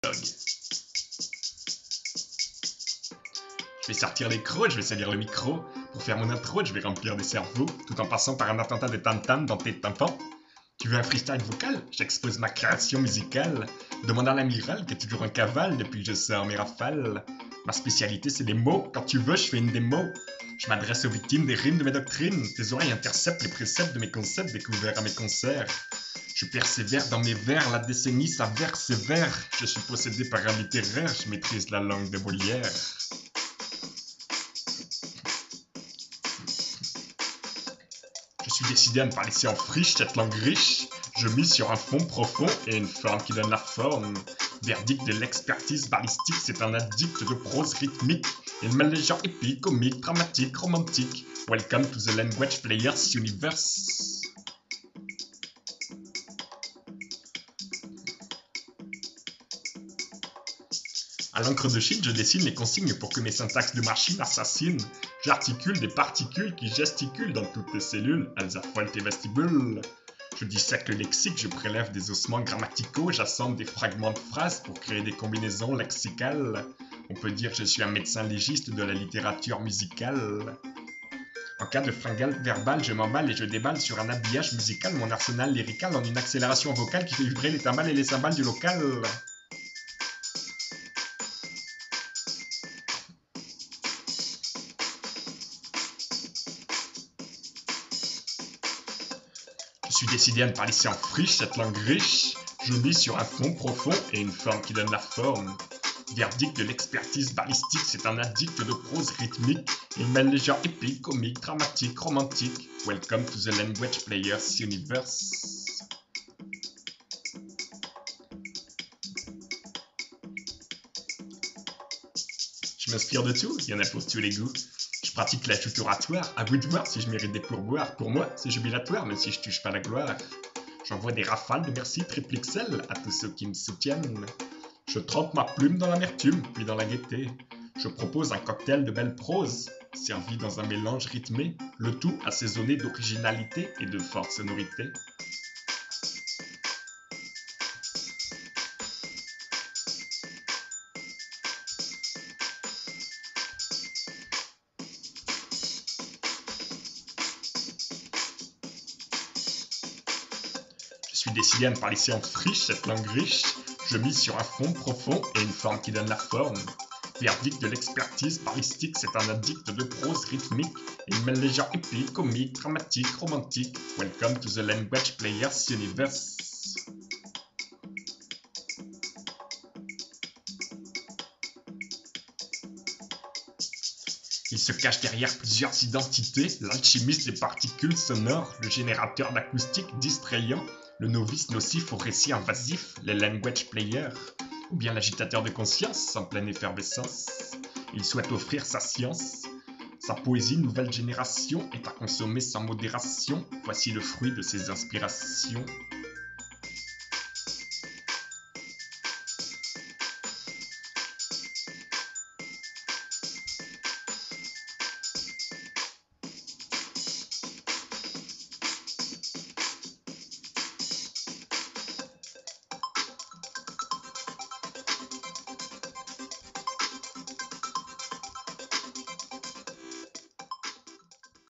Je vais sortir les crocs, je vais salir le micro. Pour faire mon intro, je vais remplir des cerveaux, tout en passant par un attentat de tam-tam dans tes tympans. Tu veux un freestyle vocal? J'expose ma création musicale. Demande à l'amiral qui est toujours en cavale depuis que je sors mes rafales. Ma spécialité c'est les mots, quand tu veux je fais une démo. Je m'adresse aux victimes des rimes de mes doctrines. Tes oreilles interceptent les préceptes de mes concepts découverts à mes concerts. Je persévère dans mes vers, la décennie s'avère sévère. Je suis possédé par un littéraire, je maîtrise la langue de Molière. Je suis décidé à ne pas laisser en friche cette langue riche. Je mise sur un fond profond et une forme qui donne la forme. Verdict de l'expertise balistique, c'est un addict de prose rythmique. Il mêle les genres épiques, comiques, dramatiques, romantiques. Welcome to the Language Players Universe. À l'encre de Chine, je dessine les consignes pour que mes syntaxes de machine assassinent. J'articule des particules qui gesticulent dans toutes tes cellules, elles affolent tes vestibules. Je dissèque le lexique, je prélève des ossements grammaticaux, j'assemble des fragments de phrases pour créer des combinaisons lexicales. On peut dire que je suis un médecin légiste de la littérature musicale. En cas de fringale verbale, je m'emballe et je déballe sur un habillage musical mon arsenal lyrical en une accélération vocale qui fait vibrer les timbales et les cymbales du local. Je suis décidé à ne pas laisser en friche cette langue riche. Je mise sur un fond profond et une forme qui donne la forme. Verdict de l'expertise balistique, c'est un addict de prose rythmique. Il mêle les genres épiques, comiques, dramatiques, romantiques. Welcome to the Language Players Universe. Je m'inspire de tout, il y en a pour tous les goûts. Je pratique la chute oratoire, à vous de voir si je mérite des pourboires. Pour moi, c'est jubilatoire, même si je touche pas la gloire. J'envoie des rafales de merci triple XL à tous ceux qui me soutiennent. Je trempe ma plume dans l'amertume, puis dans la gaieté. Je propose un cocktail de belle prose, servi dans un mélange rythmé, le tout assaisonné d'originalité et de forte sonorité. Je suis décidé à ne pas laisser en friche cette langue riche. Je mise sur un fond profond et une forme qui donne la forme. Verdict de l'expertise balistique, c'est un addict de prose rythmique. Il mêle les genres épiques, comiques, dramatiques, romantiques. Welcome to the Language Players Universe. Il se cache derrière plusieurs identités, l'alchimiste des particules sonores, le générateur d'acoustique distrayant, le novice nocif au récit invasif, les language players, ou bien l'agitateur de conscience en pleine effervescence. Il souhaite offrir sa science, sa poésie nouvelle génération est à consommer sans modération, voici le fruit de ses inspirations.